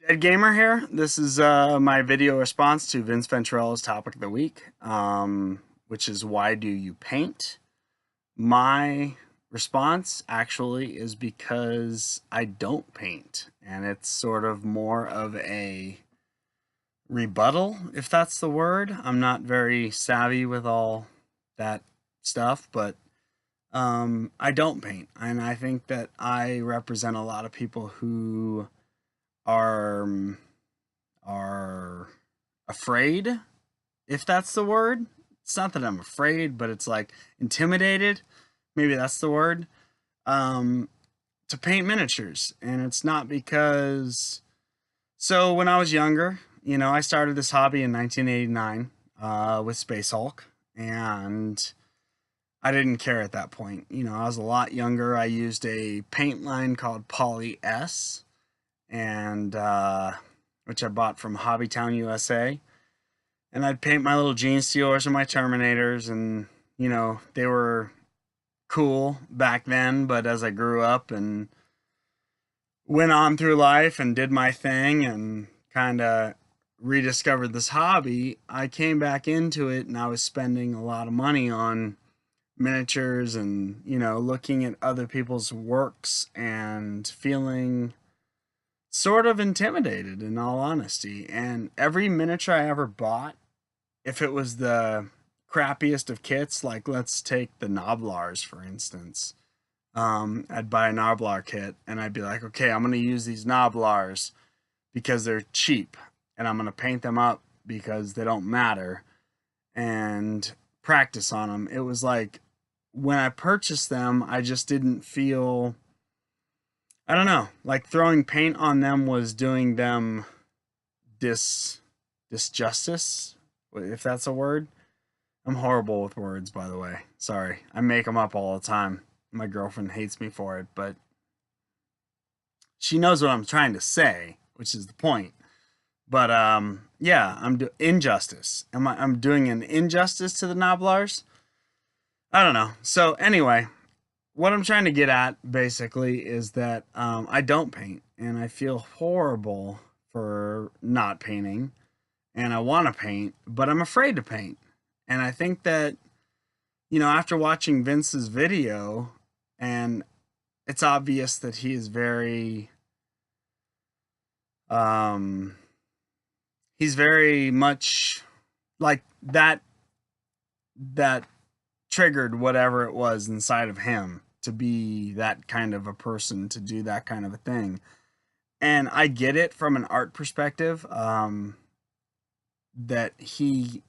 Dead Gamer here. This is my video response to Vince Venturella's topic of the week, which is why do you paint? My response actually is because I don't paint, and it's sort of more of a rebuttal, if that's the word. I'm not very savvy with all that stuff, but I don't paint, and I think that I represent a lot of people who are are afraid, if that's the word. It's not that I'm afraid, but it's like intimidated. Maybe that's the word. Um, to paint miniatures, and it's not because. So when I was younger, I started this hobby in 1989 with Space Hulk, and I didn't care at that point. I was a lot younger. I used a paint line called Poly S, and which I bought from Hobbytown, USA. And I'd paint my little Gene Stealers and my Terminators, and they were cool back then. But as I grew up and went on through life and did my thing and kind of rediscovered this hobby, I came back into it, and I was spending a lot of money on miniatures and looking at other people's works and feeling sort of intimidated, in all honesty. And every miniature I ever bought, if it was the crappiest of kits, like let's take the Noblars for instance, I'd buy a Noblar kit and I'd be like, okay, I'm going to use these Noblars because they're cheap, and I'm going to paint them up because they don't matter, and practice on them. It was like when I purchased them, I just didn't feel, I don't know, like throwing paint on them was doing them disjustice, if that's a word. I'm horrible with words, by the way. Sorry. I make them up all the time. My girlfriend hates me for it, but she knows what I'm trying to say, which is the point. But yeah, injustice. I'm doing an injustice to the Noblars? I don't know. So anyway, what I'm trying to get at basically is that I don't paint, and I feel horrible for not painting, and I want to paint, but I'm afraid to paint. And I think that, after watching Vince's video, and it's obvious that he is very, he's very much like that triggered whatever it was inside of him to be that kind of a person, to do that kind of a thing. And I get it from an art perspective, that he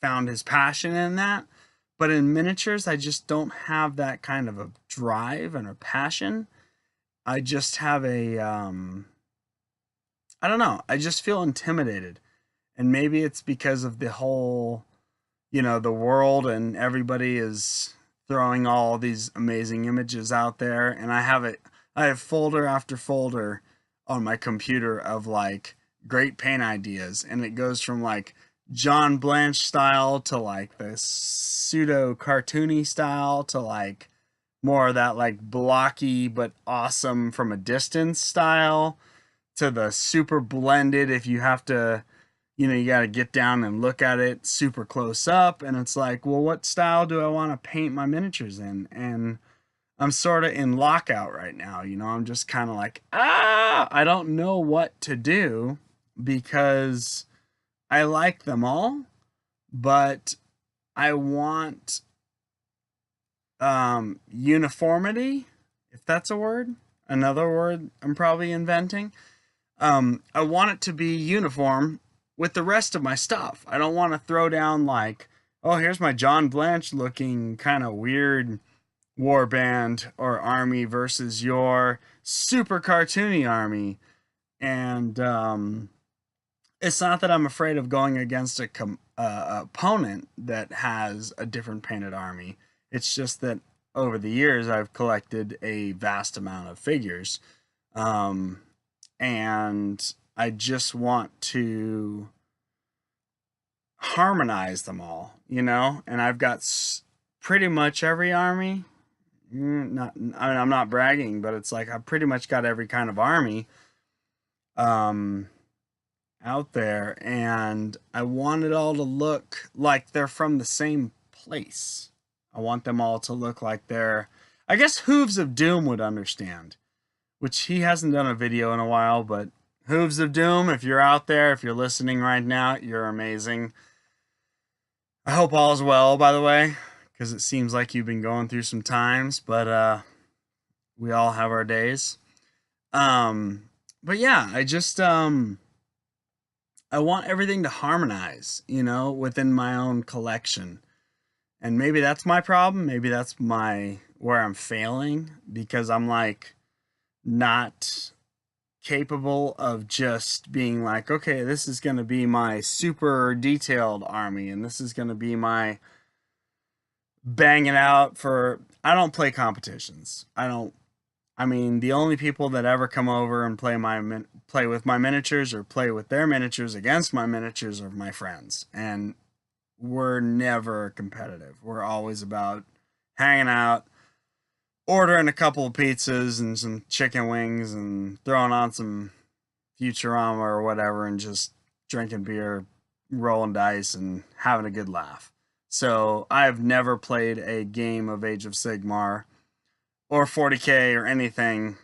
found his passion in that. But in miniatures, I just don't have that kind of a drive and a passion. I just have I don't know, I just feel intimidated. And maybe it's because of the whole, the world, and everybody is throwing all these amazing images out there, and I have folder after folder on my computer of like great paint ideas, and it goes from like John Blanche style to like the pseudo cartoony style to like more of that like blocky but awesome from a distance style to the super blended, if you have to, you got to get down and look at it super close up. And it's like, well, what style do I want to paint my miniatures in? And I'm sort of in lockout right now. I'm just kind of like, I don't know what to do, because I like them all, but I want uniformity, if that's a word, another word I'm probably inventing. I want it to be uniform with the rest of my stuff. I don't want to throw down like, oh, here's my John Blanche looking kind of weird warband or army versus your super cartoony army. And it's not that I'm afraid of going against a opponent that has a different painted army. It's just that over the years I've collected a vast amount of figures, and I just want to harmonize them all, and I've got pretty much every army. Not, I mean, I'm not bragging, but it's like I've pretty much got every kind of army. um, out there, and I want it all to look like they're from the same place. I want them all to look like they're, I guess Hooves of Doom would understand, which he hasn't done a video in a while, but Hooves of Doom, if you're out there, if you're listening right now, you're amazing. I hope all is well, by the way, because it seems like you've been going through some times, but we all have our days. But yeah, I want everything to harmonize, within my own collection. And maybe that's my problem. Maybe that's where I'm failing, because I'm like not capable of just being like, okay, this is going to be my super detailed army, and this is going to be my banging out for. I don't play competitions. I mean, the only people that ever come over and play with my miniatures or play with their miniatures against my miniatures are my friends, and we're never competitive. We're always about hanging out, ordering a couple of pizzas and some chicken wings, and throwing on some Futurama or whatever, and just drinking beer, rolling dice, and having a good laugh. So I've never played a game of Age of Sigmar or 40K or anything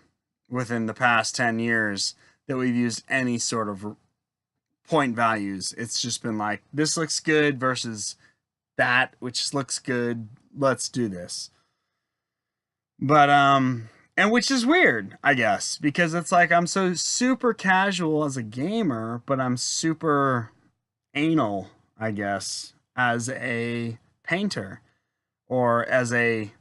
within the past 10 years that we've used any sort of point values. It's just been like, this looks good versus that, which looks good. Let's do this. But, and which is weird, I guess, because it's like I'm so super casual as a gamer, but I'm super anal, I guess, as a painter, or as a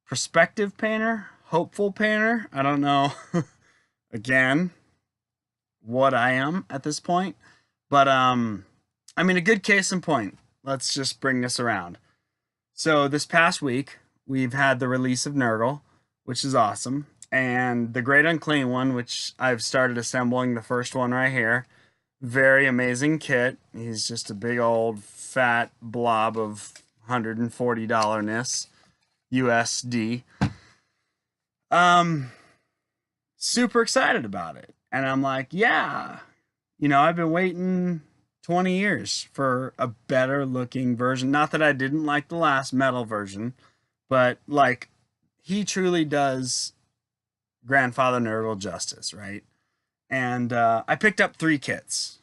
prospective painter, hopeful painter. I don't know, again, what I am at this point. But, I mean, a good case in point. Let's just bring this around. So this past week, we've had the release of Nurgle, which is awesome, and the Great Unclean One, which I've started assembling the first one right here. Very amazing kit. He's just a big old fat blob of $140-ness USD. Super excited about it. And I'm like, yeah, I've been waiting 20 years for a better looking version. Not that I didn't like the last metal version, but like, he truly does Grandfather Nurgle justice, right? And I picked up 3 kits.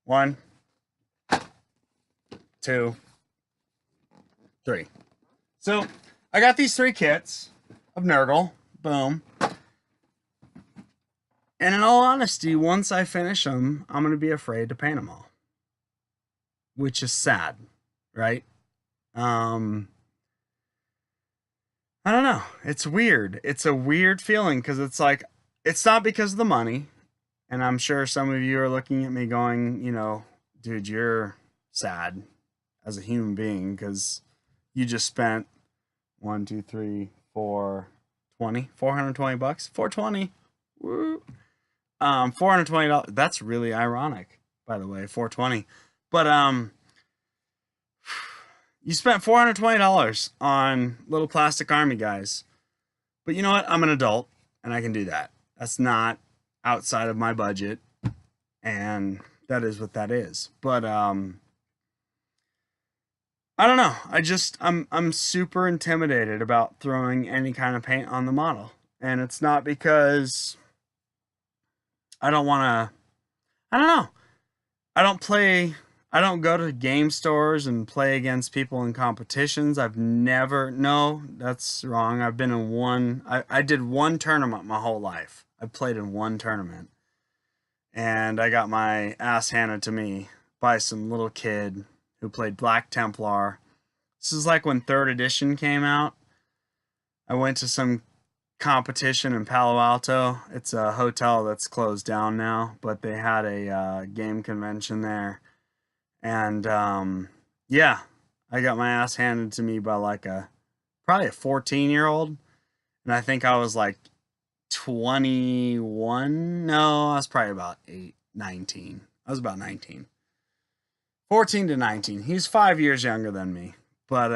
1, 2, 3. So I got these 3 kits of Nurgle. Boom. And in all honesty, once I finish them, I'm going to be afraid to paint them all, which is sad, right? I don't know. It's weird. It's a weird feeling, because it's like, it's not because of the money. And I'm sure some of you are looking at me going, dude, you're sad as a human being, because you just spent 1, 2, 3, 4, 20, $420, 420. Woo. $420. That's really ironic, by the way, 420. But you spent $420 on little plastic army guys. But you know what? I'm an adult, and I can do that. That's not outside of my budget, and that is what that is. But I don't know. I'm super intimidated about throwing any kind of paint on the model. And it's not because I don't want to, I don't know. I don't go to game stores and play against people in competitions. No, that's wrong. I've been in one, I did one tournament my whole life. I played in one tournament, and I got my ass handed to me by some little kid who played Black Templar. This is like when 3rd edition came out. I went to some competition in Palo Alto. It's a hotel that's closed down now, but they had a game convention there. And yeah, I got my ass handed to me by probably a 14-year-old. And I think I was like 21. No, I was probably about 19. I was about 19. 14 to 19. He's 5 years younger than me. But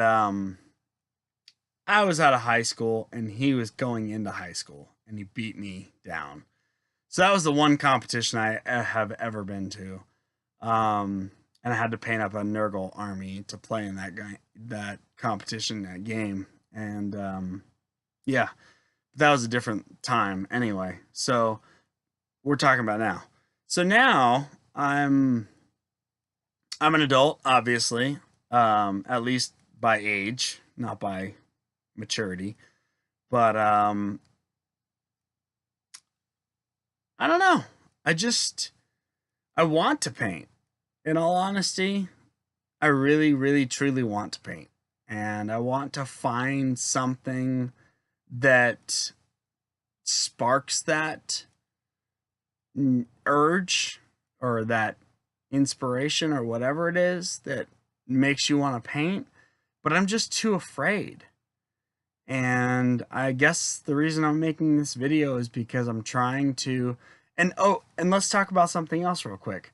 I was out of high school, and he was going into high school, and he beat me down. So that was the one competition I have ever been to. And I had to paint up a Nurgle army to play in that competition, that game. And yeah, that was a different time anyway. So we're talking about now. So now I'm an adult, obviously, at least by age, not by maturity. But I don't know. I want to paint. In all honesty, I really, really, truly want to paint, and I want to find something that sparks that urge or that inspiration or whatever it is that makes you want to paint, but I'm just too afraid. And I guess the reason I'm making this video is because I'm trying to, and oh, and let's talk about something else real quick.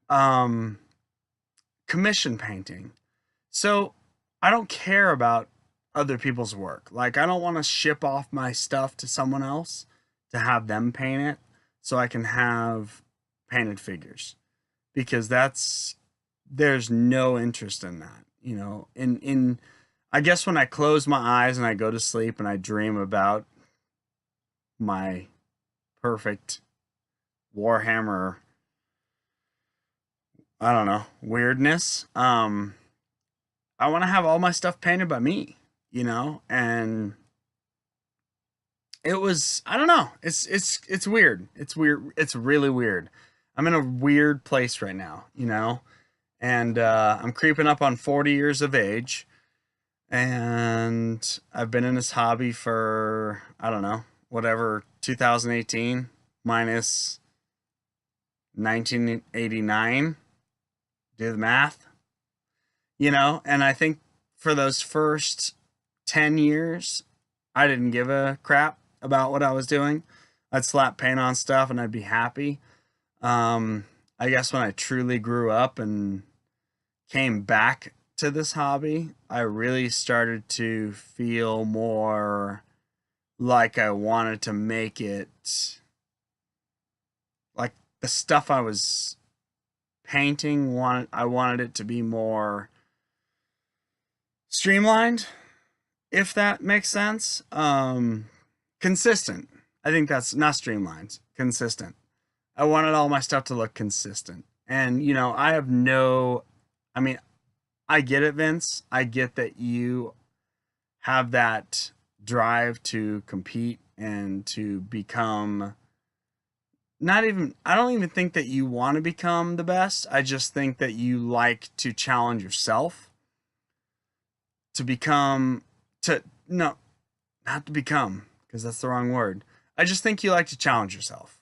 Um Commission painting. So, I don't care about other people's work. Like, I don't want to ship off my stuff to someone else to have them paint it so I can have painted figures, because there's no interest in that, you know. In I guess when I close my eyes and I go to sleep and I dream about my perfect Warhammer, I don't know, weirdness, I want to have all my stuff painted by me, you know. And it was, I don't know, it's weird. It's weird. It's really weird. I'm in a weird place right now, you know. And I'm creeping up on 40 years of age, and I've been in this hobby for, I don't know, whatever, 2018 minus 1989. Do the math, you know. And I think for those first 10 years, I didn't give a crap about what I was doing. I'd slap paint on stuff and I'd be happy. I guess when I truly grew up and came back to this hobby, I really started to feel more like I wanted to make it, like the stuff I was painting, I wanted it to be more streamlined, if that makes sense. Consistent. I think that's not streamlined, consistent. I wanted all my stuff to look consistent. And, you know, I mean, I get it, Vince. I get that you have that drive to compete and to become, not even, I don't even think that you want to become the best. I just think that you like to challenge yourself to become, to, no, not to become, because that's the wrong word. I just think you like to challenge yourself.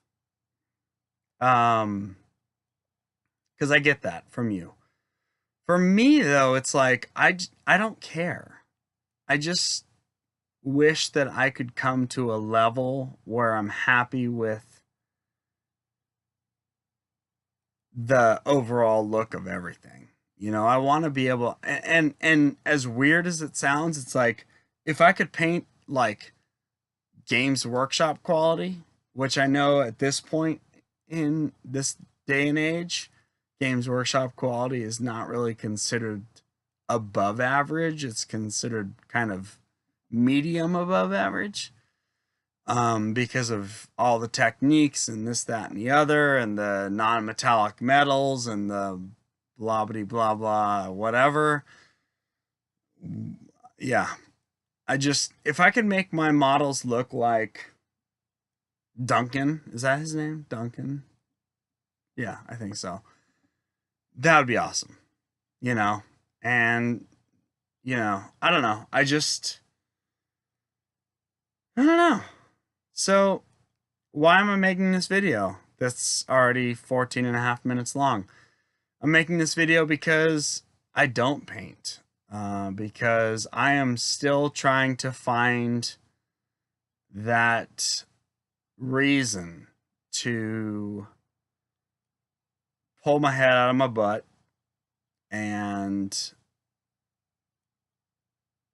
Because I get that from you. For me, though, it's like, I don't care. I just wish that I could come to a level where I'm happy with the overall look of everything. You know, I want to be able, and as weird as it sounds, it's like if I could paint like Games Workshop quality, which I know at this point in this day and age, Games Workshop quality is not really considered above average. It's considered kind of medium above average, because of all the techniques and this, that, and the other, and the non-metallic metals and the blah blah blah blah whatever. Yeah, if I could make my models look like Duncan, is that his name? Duncan? Yeah, I think so. That would be awesome, you know. And you know, I don't know. I don't know. So, why am I making this video that's already 14 and a half minutes long? I'm making this video because I don't paint. Because I am still trying to find that reason to pull my head out of my butt and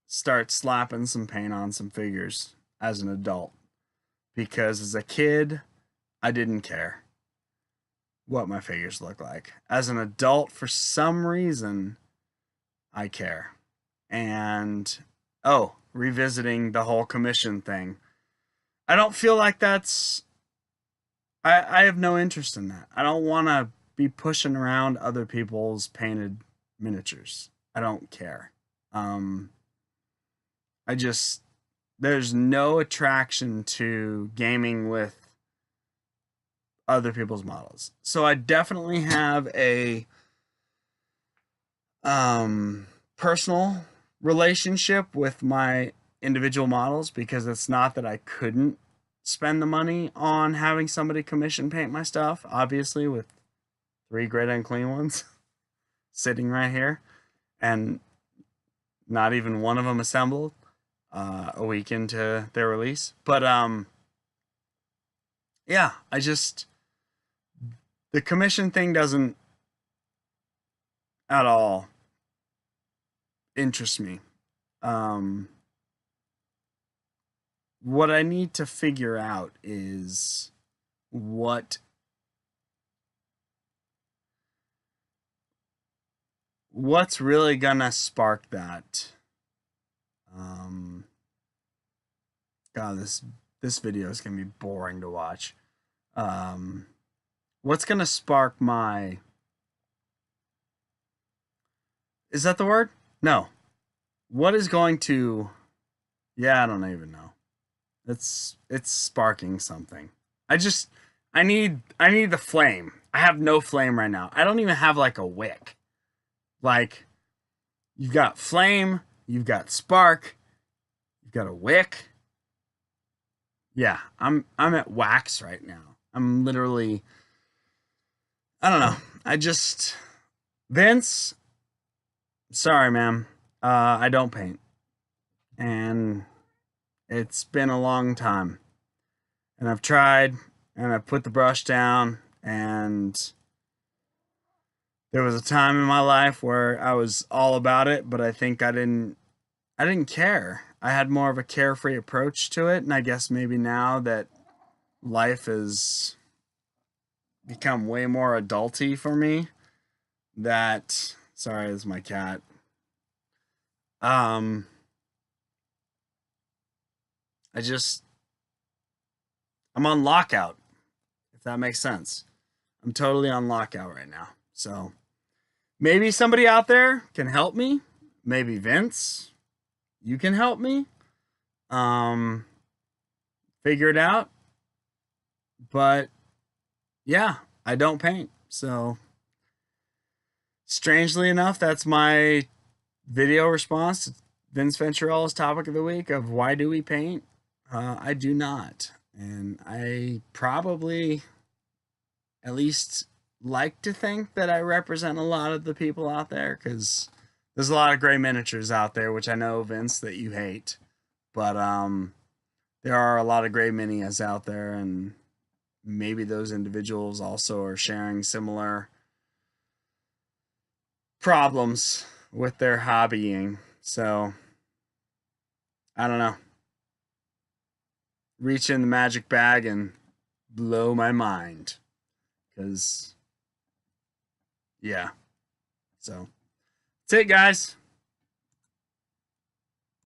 start slapping some paint on some figures as an adult. Because as a kid, I didn't care what my figures look like. As an adult, for some reason, I care. And, oh, revisiting the whole commission thing. I don't feel like that's. I have no interest in that. I don't want to be pushing around other people's painted miniatures. I don't care. I just. There's no attraction to gaming with other people's models. So I definitely have a personal relationship with my individual models, because it's not that I couldn't spend the money on having somebody commission paint my stuff, obviously, with 3 great unclean ones sitting right here and not even one of them assembled a week into their release. But yeah, I just, the commission thing doesn't at all interest me. What I need to figure out is what's really gonna spark that. God, this video is gonna be boring to watch. What's gonna spark my? Is that the word? No. What is going to? Yeah, I don't even know. It's sparking something. I need the flame. I have no flame right now. I don't even have like a wick. Like, you've got flame, you've got spark, you've got a wick. Yeah, I'm at wax right now. I'm literally, I don't know. Vince, sorry, man. I don't paint. And it's been a long time. And I've tried, and I've put the brush down, and there was a time in my life where I was all about it, but I think I didn't care. I had more of a carefree approach to it, and I guess maybe now that life has become way more adulty for me, that, sorry, this is my cat. I'm on lockout, if that makes sense. I'm totally on lockout right now. So maybe somebody out there can help me. Maybe Vince, you can help me figure it out. But yeah, I don't paint. So strangely enough, that's my video response to Vince Venturella's topic of the week of why do we paint? I do not. And I probably at least like to think that I represent a lot of the people out there, because there's a lot of gray miniatures out there, which I know, Vince, that you hate. But there are a lot of gray minias out there, and maybe those individuals also are sharing similar problems with their hobbying. So I don't know. Reach in the magic bag and blow my mind. Because, yeah. So, that's it, guys.